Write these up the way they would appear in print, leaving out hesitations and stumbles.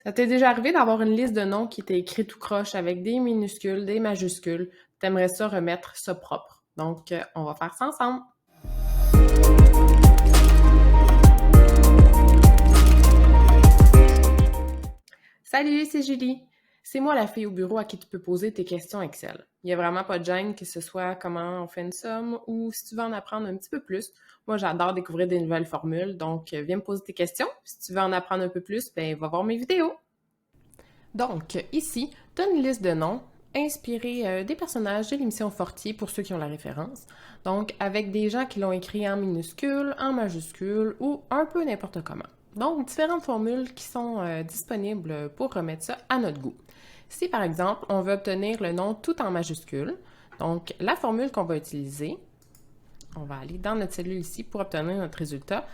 Ça t'est déjà arrivé d'avoir une liste de noms qui était écrite tout croche avec des minuscules, des majuscules? T'aimerais ça remettre ça propre. Donc, on va faire ça ensemble. Salut, c'est Julie. C'est moi la fille au bureau à qui tu peux poser tes questions Excel. Il n'y a vraiment pas de gêne, que ce soit comment on fait une somme ou si tu veux en apprendre un petit peu plus. Moi, j'adore découvrir des nouvelles formules, donc viens me poser tes questions. Si tu veux en apprendre un peu plus, ben va voir mes vidéos. Donc, ici, tu as une liste de noms inspirés des personnages de l'émission Fortier pour ceux qui ont la référence. Donc, avec des gens qui l'ont écrit en minuscules, en majuscules ou un peu n'importe comment. Donc, différentes formules qui sont disponibles pour remettre ça à notre goût. Si, par exemple, on veut obtenir le nom tout en majuscules, donc la formule qu'on va utiliser, on va aller dans notre cellule ici pour obtenir notre résultat.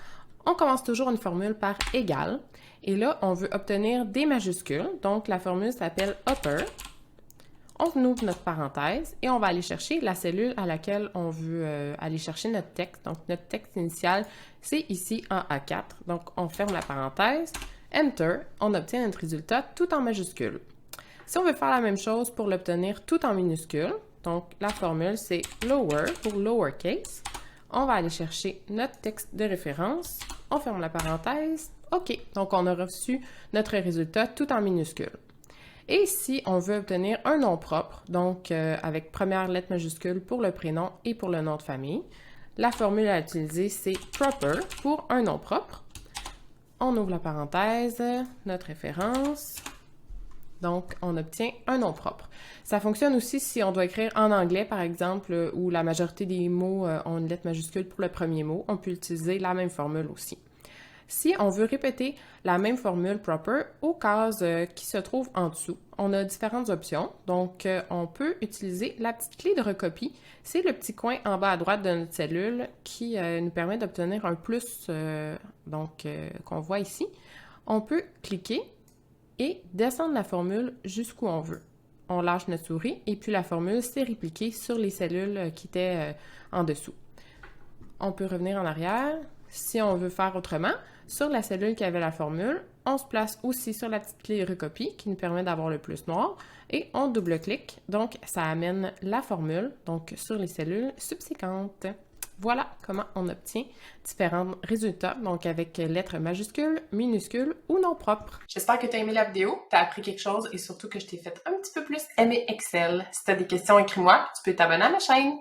On commence toujours une formule par égal. Et là, on veut obtenir des majuscules. Donc, la formule s'appelle upper. On ouvre notre parenthèse et on va aller chercher la cellule à laquelle on veut aller chercher notre texte. Donc, notre texte initial, c'est ici en A4. Donc, on ferme la parenthèse, Enter, on obtient notre résultat tout en majuscules. Si on veut faire la même chose pour l'obtenir tout en minuscules, donc la formule c'est lower pour lowercase, on va aller chercher notre texte de référence, on ferme la parenthèse, OK, donc on a reçu notre résultat tout en minuscules. Et si on veut obtenir un nom propre, donc avec première lettre majuscule pour le prénom et pour le nom de famille, la formule à utiliser c'est proper pour un nom propre. On ouvre la parenthèse, notre référence, donc, on obtient un nom propre. Ça fonctionne aussi si on doit écrire en anglais, par exemple, où la majorité des mots ont une lettre majuscule pour le premier mot. On peut utiliser la même formule aussi. Si on veut répéter la même formule proper aux cases qui se trouvent en dessous, on a différentes options. Donc, on peut utiliser la petite clé de recopie. C'est le petit coin en bas à droite de notre cellule qui nous permet d'obtenir un plus, qu'on voit ici. On peut cliquer et descendre la formule jusqu'où on veut. On lâche notre souris et puis la formule s'est répliquée sur les cellules qui étaient en dessous. On peut revenir en arrière. Si on veut faire autrement, sur la cellule qui avait la formule, on se place aussi sur la petite clé recopie qui nous permet d'avoir le plus noir et on double-clique. Donc, ça amène la formule donc sur les cellules subséquentes. Voilà comment on obtient différents résultats, donc avec lettres majuscules, minuscules ou non propres. J'espère que tu as aimé la vidéo, tu as appris quelque chose et surtout que je t'ai fait un petit peu plus aimer Excel. Si tu as des questions, écris-moi, tu peux t'abonner à ma chaîne.